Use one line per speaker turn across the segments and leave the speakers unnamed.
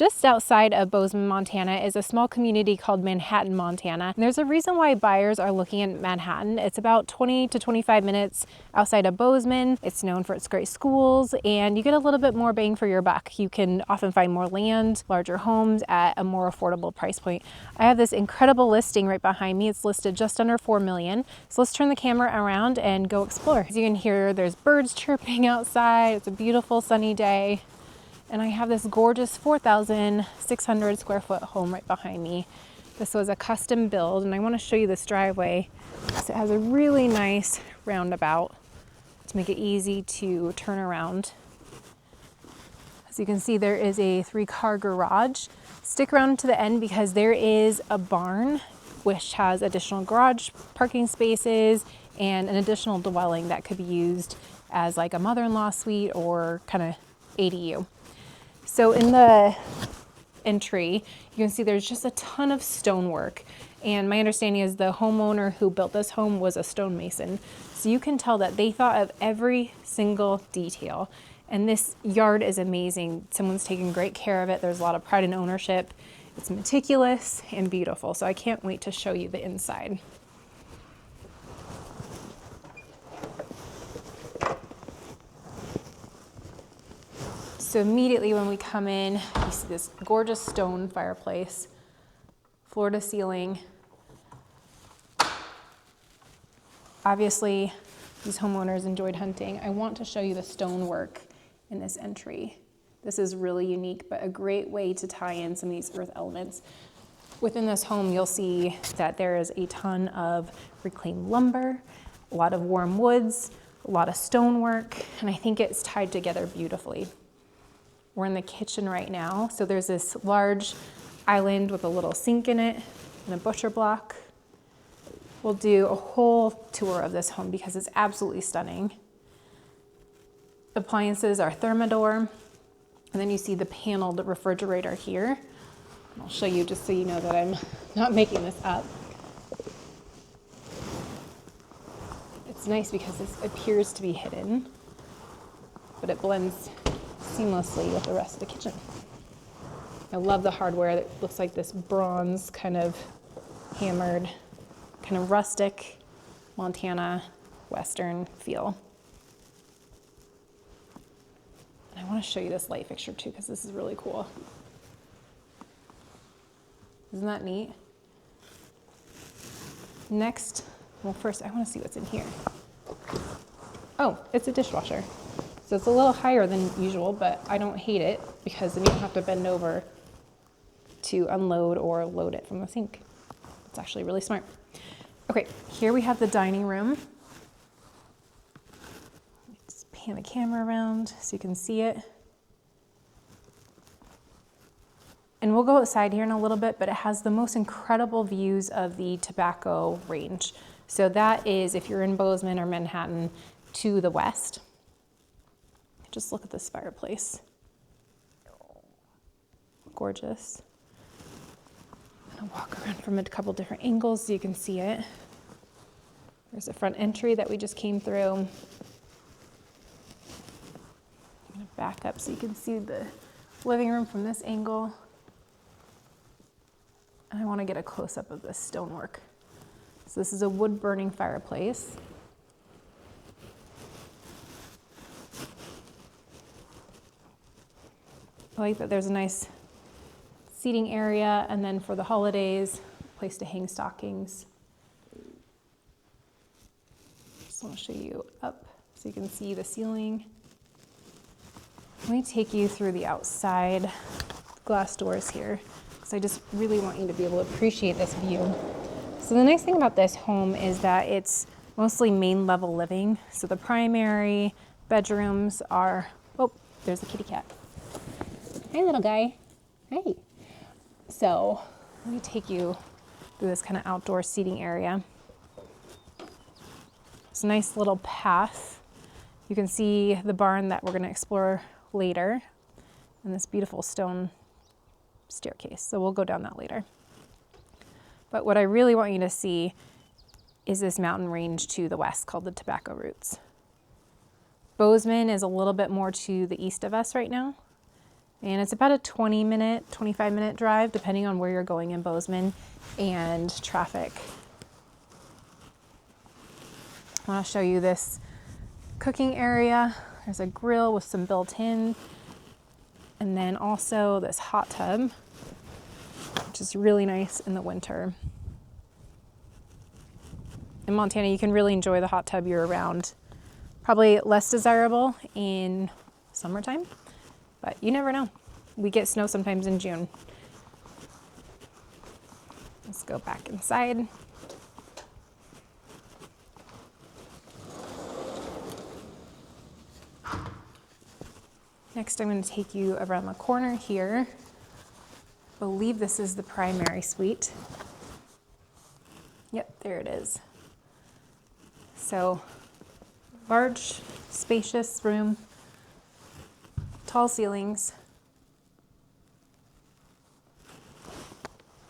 Just outside of Bozeman, Montana is a small community called Manhattan, Montana. And there's a reason why buyers are looking at Manhattan. It's about 20 to 25 minutes outside of Bozeman. It's known for its great schools, and you get a little bit more bang for your buck. You can often find more land, larger homes at a more affordable price point. I have this incredible listing right behind me. It's listed just under $4 million. So let's turn the camera around and go explore. As you can hear, there's birds chirping outside. It's a beautiful sunny day. And I have this gorgeous 4,600 square foot home right behind me. This was a custom build, and I want to show you this driveway. So it has a really nice roundabout to make it easy to turn around. As you can see, there is a 3-car garage. Stick around to the end because there is a barn which has additional garage parking spaces and an additional dwelling that could be used as like a mother-in-law suite or kind of ADU. So in the entry, you can see there's just a ton of stonework. And my understanding is the homeowner who built this home was a stonemason. So you can tell that they thought of every single detail. And this yard is amazing. Someone's taking great care of it. There's a lot of pride in ownership. It's meticulous and beautiful. So I can't wait to show you the inside. So immediately when we come in, you see this gorgeous stone fireplace, floor to ceiling. Obviously, these homeowners enjoyed hunting. I want to show you the stonework in this entry. This is really unique, but a great way to tie in some of these earth elements. Within this home, you'll see that there is a ton of reclaimed lumber, a lot of warm woods, a lot of stonework, and I think it's tied together beautifully. We're in the kitchen right now. So there's this large island with a little sink in it and a butcher block. We'll do a whole tour of this home because it's absolutely stunning. Appliances are Thermador. And then you see the paneled refrigerator here. I'll show you just so you know that I'm not making this up. It's nice because this appears to be hidden, but it blends seamlessly with the rest of the kitchen. I love the hardware that looks like this bronze kind of hammered, kind of rustic Montana Western feel. And I want to show you this light fixture too because this is really cool. Isn't that neat? Next, well first I want to see what's in here. Oh, it's a dishwasher. So it's a little higher than usual, but I don't hate it because then you don't have to bend over to unload or load it from the sink. It's actually really smart. Okay, here we have the dining room. Just pan the camera around so you can see it. And we'll go outside here in a little bit, but it has the most incredible views of the Tobacco Range. So that is, if you're in Bozeman or Manhattan, to the west. Just look at this fireplace. Gorgeous. I'm gonna walk around from a couple different angles so you can see it. There's a front entry that we just came through. I'm gonna back up so you can see the living room from this angle. And I want to get a close-up of this stonework. So this is a wood-burning fireplace. I like that there's a nice seating area, and then for the holidays, a place to hang stockings. Just want to show you up so you can see the ceiling. Let me take you through the outside glass doors here, because I just really want you to be able to appreciate this view. So the nice thing about this home is that it's mostly main level living. So the primary bedrooms are, oh, there's a kitty cat. Hey, little guy. Hey. So let me take you through this kind of outdoor seating area. It's a nice little path. You can see the barn that we're going to explore later and this beautiful stone staircase. So we'll go down that later. But what I really want you to see is this mountain range to the west called the Tobacco Roots. Bozeman is a little bit more to the east of us right now. And it's about a 20-minute, 25-minute drive, depending on where you're going in Bozeman and traffic. I want to show you this cooking area. There's a grill with some built-in, and then also this hot tub, which is really nice in the winter. In Montana, you can really enjoy the hot tub year-round. Probably less desirable in summertime, but you never know. We get snow sometimes in June. Let's go back inside. Next, I'm going to take you around the corner here. I believe this is the primary suite. Yep, there it is. So, large, spacious room, tall ceilings.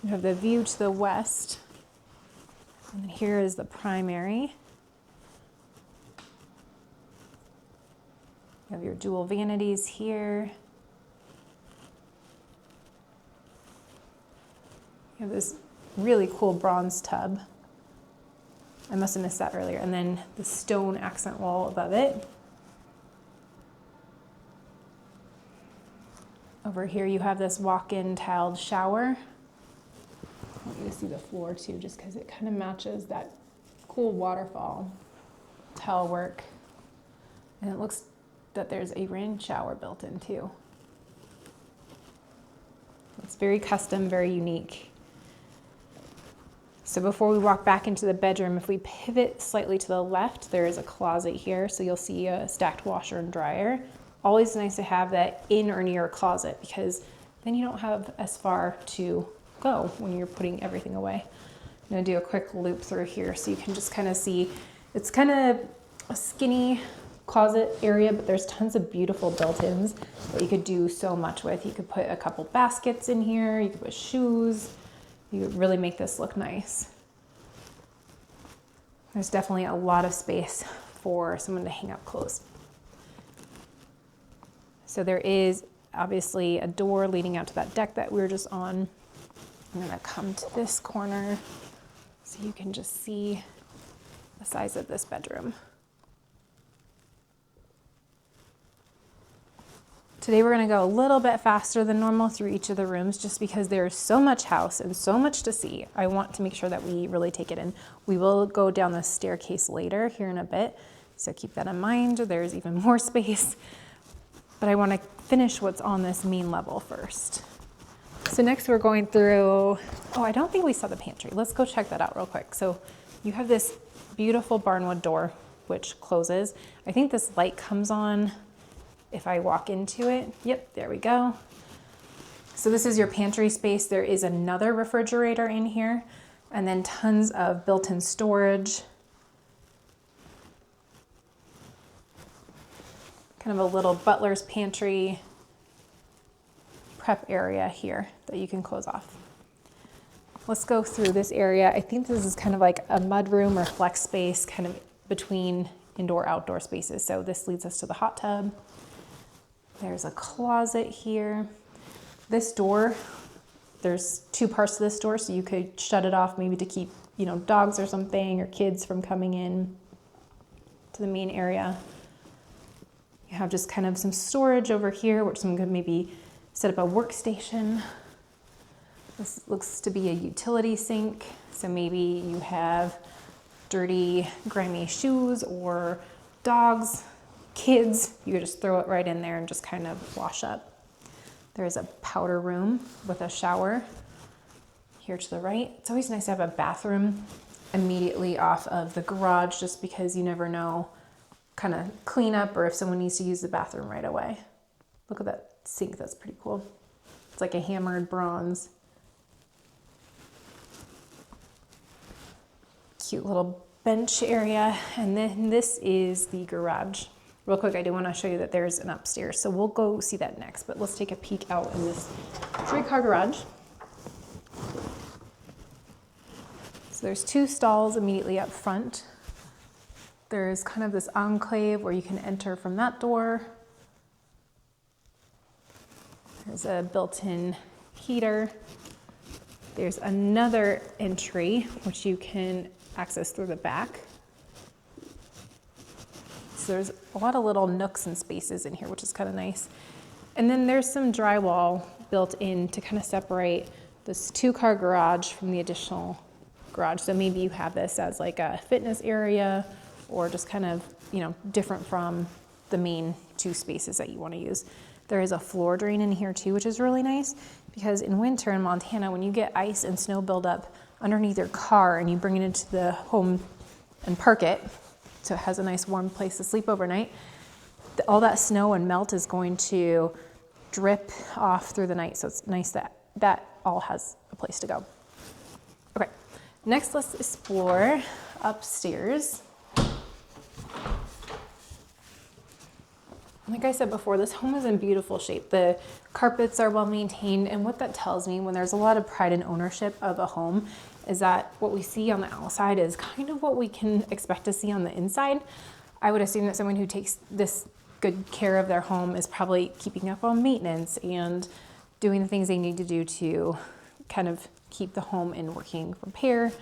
You have the view to the west, and here is the primary. You have your dual vanities here. You have this really cool bronze tub. I must have missed that earlier. And then the stone accent wall above it. Over here you have this walk-in tiled shower. I want you to see the floor too, just because it kind of matches that cool waterfall tile work. And it looks that there's a rain shower built in too. It's very custom, very unique. So before we walk back into the bedroom, if we pivot slightly to the left, there is a closet here. So you'll see a stacked washer and dryer. Always nice to have that in or near a closet, because then you don't have as far to go when you're putting everything away. I'm gonna do a quick loop through here so you can just kind of see. It's kind of a skinny closet area, but there's tons of beautiful built-ins that you could do so much with. You could put a couple baskets in here, you could put shoes. You could really make this look nice. There's definitely a lot of space for someone to hang up clothes. So there is obviously a door leading out to that deck that we were just on. I'm gonna come to this corner so you can just see the size of this bedroom. Today we're gonna go a little bit faster than normal through each of the rooms just because there's so much house and so much to see. I want to make sure that we really take it in. We will go down the staircase later here in a bit, so keep that in mind. There's even more space, but I wanna finish what's on this main level first. So next we're going through, oh, I don't think we saw the pantry. Let's go check that out real quick. So you have this beautiful barnwood door, which closes. I think this light comes on if I walk into it. Yep, there we go. So this is your pantry space. There is another refrigerator in here, and then tons of built-in storage. Kind of a little butler's pantry prep area here that you can close off. Let's go through this area. I think this is kind of like a mudroom or flex space, kind of between indoor-outdoor spaces. So this leads us to the hot tub. There's a closet here. This door, there's two parts to this door, so you could shut it off maybe to keep, dogs or something or kids from coming in to the main area. You have just kind of some storage over here, which someone could maybe set up a workstation. This looks to be a utility sink, so maybe you have dirty, grimy shoes or dogs, kids, you could just throw it right in there and just kind of wash up. There's a powder room with a shower here to the right. It's always nice to have a bathroom immediately off of the garage just because you never know, kind of clean up or if someone needs to use the bathroom right away. Look at that sink, that's pretty cool. It's like a hammered bronze. Cute little bench area. And then this is the garage. Real quick, I do want to show you that there's an upstairs, so we'll go see that next, but let's take a peek out in this 3-car garage. So there's 2 stalls immediately up front. There's kind of this enclave where you can enter from that door. There's a built-in heater. There's another entry, which you can access through the back. So there's a lot of little nooks and spaces in here, which is kind of nice. And then there's some drywall built in to kind of separate this 2-car garage from the additional garage. So maybe you have this as like a fitness area or just kind of, different from the main 2 spaces that you want to use. There is a floor drain in here too, which is really nice because in winter in Montana, when you get ice and snow buildup underneath your car and you bring it into the home and park it, so it has a nice warm place to sleep overnight, all that snow and melt is going to drip off through the night. So it's nice that that all has a place to go. Okay, next let's explore upstairs. Like I said before, this home is in beautiful shape. The carpets are well maintained, and what that tells me when there's a lot of pride in ownership of a home is that what we see on the outside is kind of what we can expect to see on the inside. I would assume that someone who takes this good care of their home is probably keeping up on maintenance and doing the things they need to do to kind of keep the home in working repair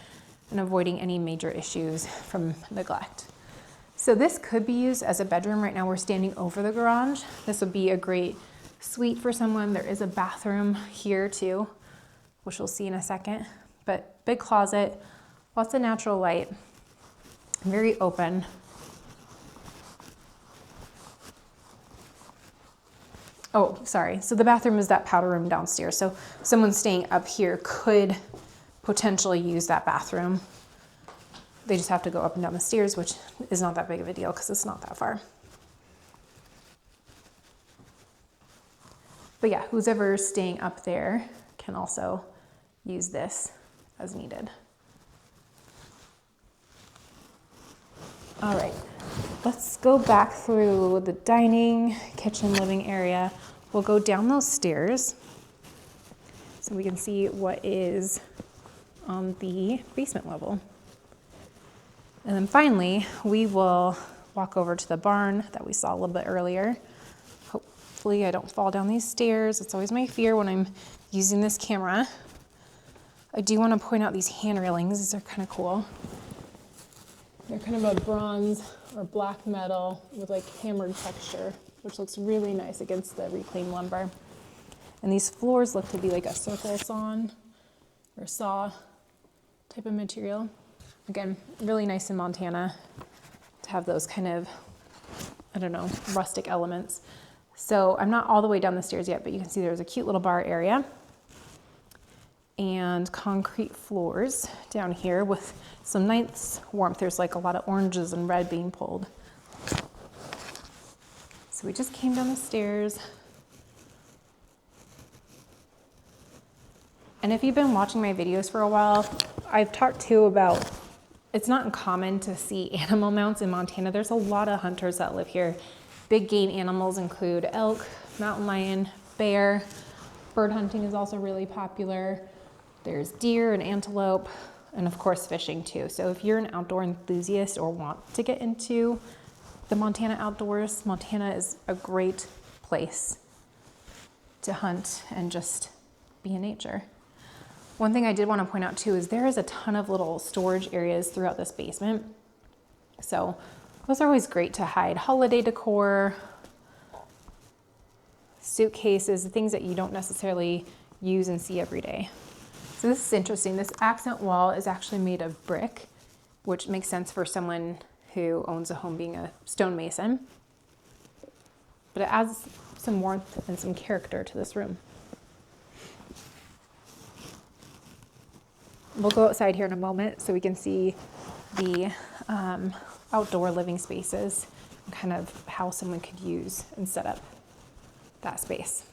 and avoiding any major issues from neglect. So this could be used as a bedroom. Right now we're standing over the garage. This would be a great suite for someone. There is a bathroom here too, which we'll see in a second, but big closet, lots of natural light, very open. Oh, sorry. So the bathroom is that powder room downstairs. So someone staying up here could potentially use that bathroom. They just have to go up and down the stairs, which is not that big of a deal because it's not that far. But yeah, who's ever staying up there can also use this as needed. All right, let's go back through the dining, kitchen, living area. We'll go down those stairs so we can see what is on the basement level. And then finally, we will walk over to the barn that we saw a little bit earlier. Hopefully I don't fall down these stairs. It's always my fear when I'm using this camera. I do want to point out these hand railings. These are kind of cool. They're kind of a bronze or black metal with like hammered texture, which looks really nice against the reclaimed lumber. And these floors look to be like a circle sawn or saw type of material. Again, really nice in Montana to have those kind of, rustic elements. So I'm not all the way down the stairs yet, but you can see there's a cute little bar area and concrete floors down here with some nice warmth. There's like a lot of oranges and red being pulled. So we just came down the stairs. And if you've been watching my videos for a while, I've talked too about it's not uncommon to see animal mounts in Montana. There's a lot of hunters that live here. Big game animals include elk, mountain lion, bear. Bird hunting is also really popular. There's deer and antelope, and of course fishing too. So if you're an outdoor enthusiast or want to get into the Montana outdoors, Montana is a great place to hunt and just be in nature. One thing I did want to point out too is there is a ton of little storage areas throughout this basement. So those are always great to hide holiday decor, suitcases, things that you don't necessarily use and see every day. So this is interesting. This accent wall is actually made of brick, which makes sense for someone who owns a home being a stonemason. But it adds some warmth and some character to this room. We'll go outside here in a moment so we can see the outdoor living spaces and kind of how someone could use and set up that space.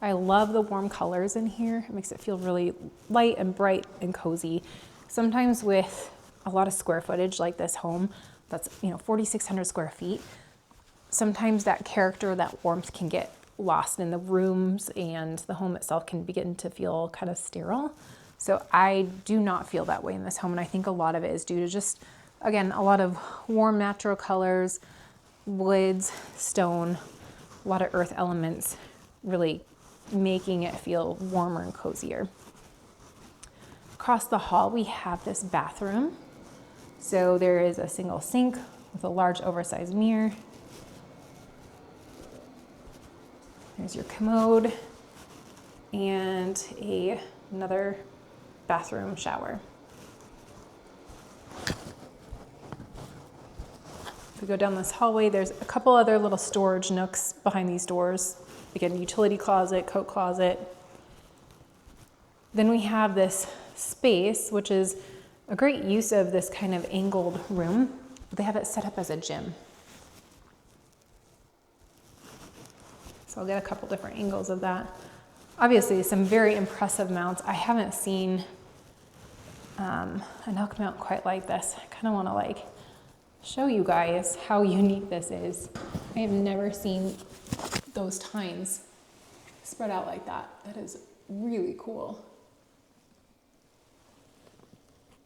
I love the warm colors in here. It makes it feel really light and bright and cozy. Sometimes with a lot of square footage like this home, that's 4,600 square feet, sometimes that character, that warmth can get lost in the rooms and the home itself can begin to feel kind of sterile. So I do not feel that way in this home. And I think a lot of it is due to just, again, a lot of warm natural colors, woods, stone, a lot of earth elements, really making it feel warmer and cozier. Across the hall, we have this bathroom. So there is a single sink with a large oversized mirror. There's your commode and another bathroom shower. If we go down this hallway, there's a couple other little storage nooks behind these doors. Again, utility closet, coat closet. Then we have this space, which is a great use of this kind of angled room. They have it set up as a gym. So I'll get a couple different angles of that. Obviously, some very impressive mounts. I haven't seen an elk mount quite like this. I kind of want to like show you guys how unique this is. I have never seen those tines spread out like that. That is really cool.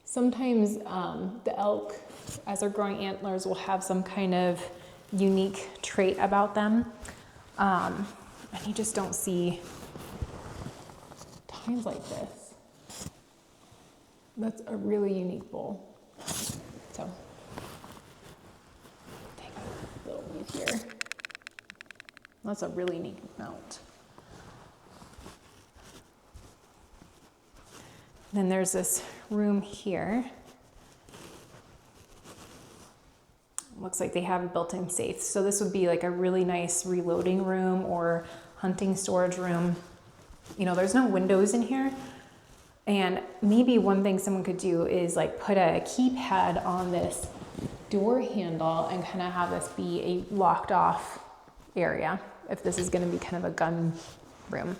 Sometimes the elk, as they're growing antlers, will have some kind of unique trait about them. And you just don't see tines like this. That's a really unique bull. So, take a little lead here. That's a really neat mount. Then there's this room here. Looks like they have a built-in safe. So this would be like a really nice reloading room or hunting storage room. You know, there's no windows in here. And maybe one thing someone could do is like put a keypad on this door handle and kind of have this be a locked off area if this is going to be kind of a gun room.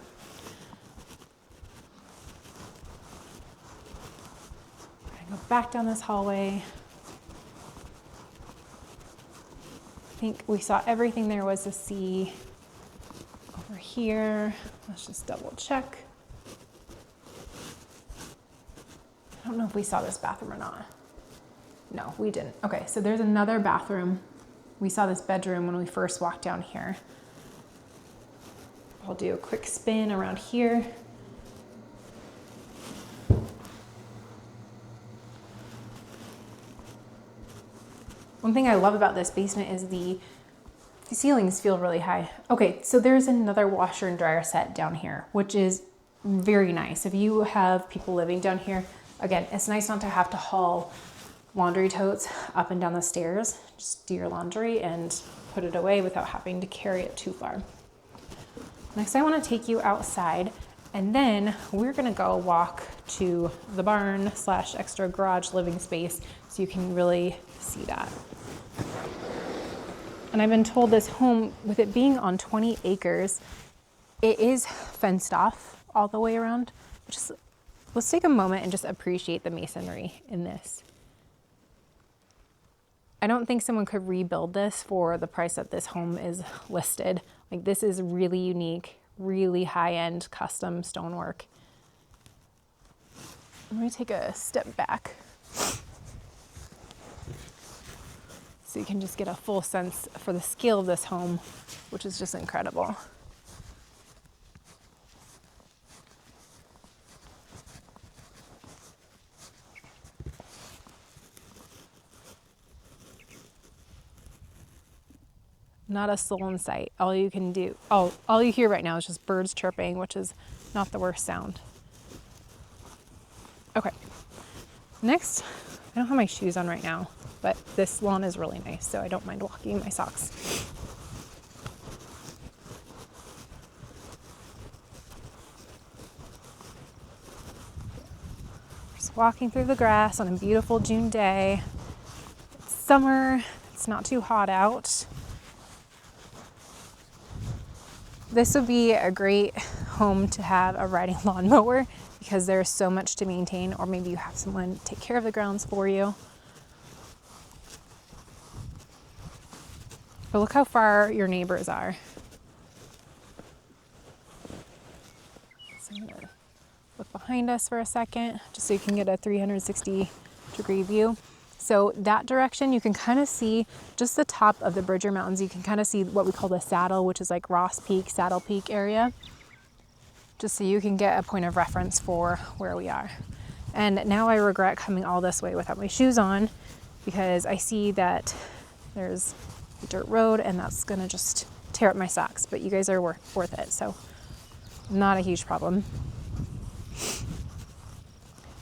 Go back down this hallway. I think we saw everything there was to see. Over here, let's just double check. I don't know if we saw this bathroom or not. No, we didn't. Okay, so there's another bathroom. We saw this bedroom when we first walked down here. I'll do a quick spin around here. One thing I love about this basement is the ceilings feel really high. Okay, so there's another washer and dryer set down here, which is very nice. If you have people living down here, again, it's nice not to have to haul laundry totes up and down the stairs. Just do your laundry and put it away without having to carry it too far. Next, I want to take you outside, and then we're gonna go walk to the barn / extra garage living space so you can really see that. And I've been told this home, with it being on 20 acres, it is fenced off all the way around. Just let's take a moment and just appreciate the masonry in this. I don't think someone could rebuild this for the price that this home is listed. Like, this is really unique, really high-end custom stonework. I'm gonna take a step back so you can just get a full sense for the scale of this home, which is just incredible. Not a soul in sight. All you can do, all you hear right now is just birds chirping, which is not the worst sound. Okay, next, I don't have my shoes on right now, but this lawn is really nice, so I don't mind walking in my socks. Just walking through the grass on a beautiful June day. It's summer, it's not too hot out. This would be a great home to have a riding lawnmower because there's so much to maintain, or maybe you have someone take care of the grounds for you. But look how far your neighbors are. So I'm gonna look behind us for a second, just so you can get a 360-degree view. So that direction, you can kind of see just the top of the Bridger Mountains. You can kind of see what we call the saddle, which is like Ross Peak, Saddle Peak area, just so you can get a point of reference for where we are. And now I regret coming all this way without my shoes on, because I see that there's a dirt road and that's gonna just tear up my socks, but you guys are worth it, so not a huge problem.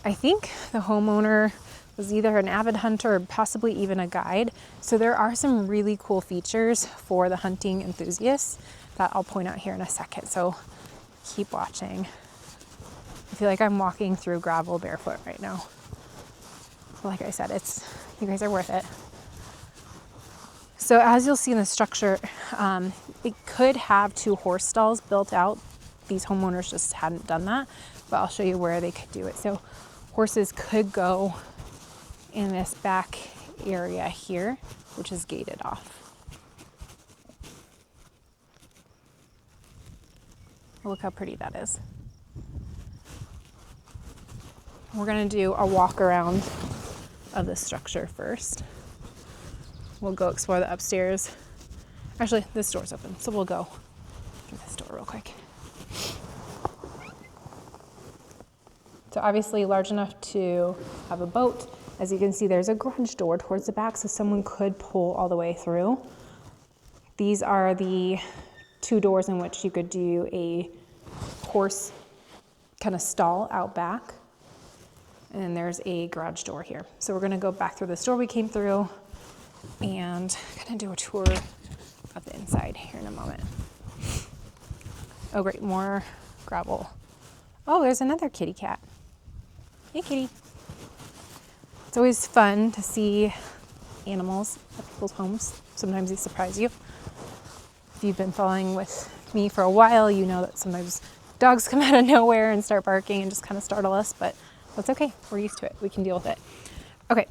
I think the homeowner was either an avid hunter or possibly even a guide. So there are some really cool features for the hunting enthusiasts that I'll point out here in a second. So keep watching. I feel like I'm walking through gravel barefoot right now. Like I said, you guys are worth it. So as you'll see in the structure, it could have 2 horse stalls built out. These homeowners just hadn't done that, but I'll show you where they could do it. So horses could go in this back area here, which is gated off. Look how pretty that is. We're gonna do a walk around of the structure first. We'll go explore the upstairs. Actually, this door's open, so we'll go through this door real quick. So obviously large enough to have a boat. As you can see, there's a garage door towards the back, so someone could pull all the way through. These are the 2 doors in which you could do a horse kind of stall out back. And then there's a garage door here. So we're gonna go back through this door we came through and gonna do a tour of the inside here in a moment. Oh great, more gravel. Oh, there's another kitty cat. Hey kitty. It's always fun to see animals at people's homes. Sometimes they surprise you. If you've been following with me for a while, you know that sometimes dogs come out of nowhere and start barking and just kind of startle us, but that's okay. We're used to it. We can deal with it. Okay,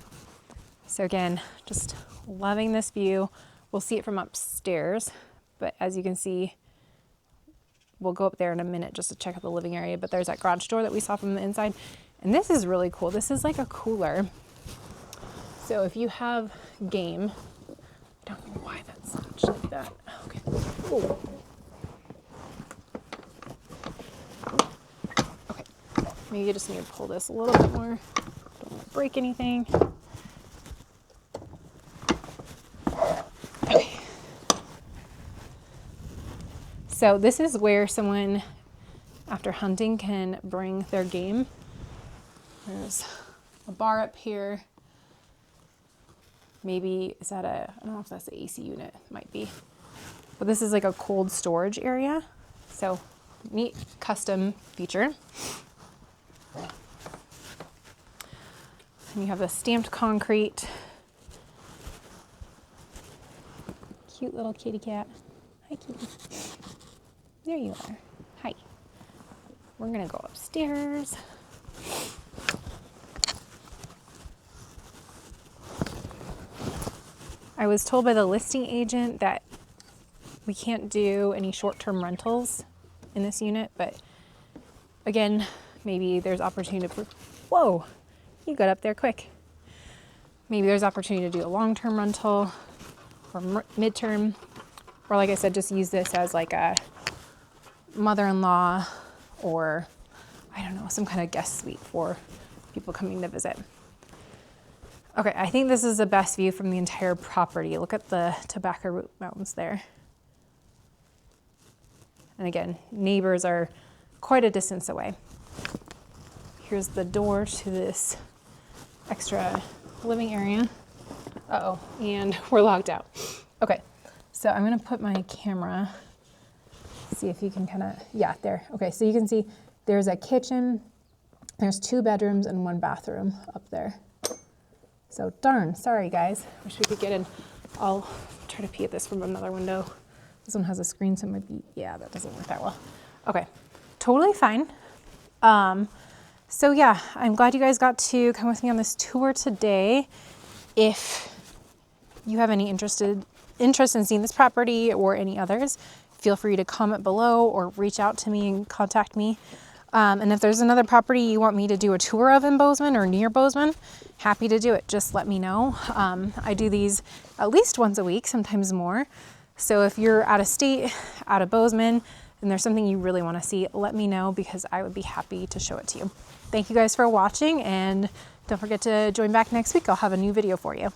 so again, just loving this view. We'll see it from upstairs, but as you can see, we'll go up there in a minute just to check out the living area, but there's that garage door that we saw from the inside. And this is really cool. This is like a cooler. So if you have game, I don't know why that's actually that. Okay. Ooh. Okay. Maybe you just need to pull this a little bit more. Don't want to break anything. Okay. So this is where someone, after hunting, can bring their game. There's a bar up here. Maybe, is that I don't know if that's the AC unit, might be. But this is like a cold storage area. So neat custom feature. And you have the stamped concrete. Cute little kitty cat. Hi kitty. There you are. Hi. We're gonna go upstairs. I was told by the listing agent that we can't do any short-term rentals in this unit, but again, maybe there's opportunity for, whoa, you got up there quick. Maybe there's opportunity to do a long-term rental or midterm, or like I said, just use this as like a mother-in-law or I don't know, some kind of guest suite for people coming to visit. Okay, I think this is the best view from the entire property. Look at the Tobacco Root Mountains there. And again, neighbors are quite a distance away. Here's the door to this extra living area. Uh-oh, and we're logged out. Okay, so I'm gonna put my camera, see if you can kind of, yeah, there. Okay, so you can see there's a kitchen, there's 2 bedrooms and 1 bathroom up there. So darn, sorry guys. Wish we could get in. I'll try to pee at this from another window. This one has a screen, so it might be, yeah, that doesn't work that well. Okay, totally fine. So yeah, I'm glad you guys got to come with me on this tour today. If you have any interest in seeing this property or any others, feel free to comment below or reach out to me and contact me. And if there's another property you want me to do a tour of in Bozeman or near Bozeman, happy to do it. Just let me know. I do these at least once a week, sometimes more. So if you're out of state, out of Bozeman, and there's something you really want to see, let me know because I would be happy to show it to you. Thank you guys for watching, and don't forget to join back next week. I'll have a new video for you.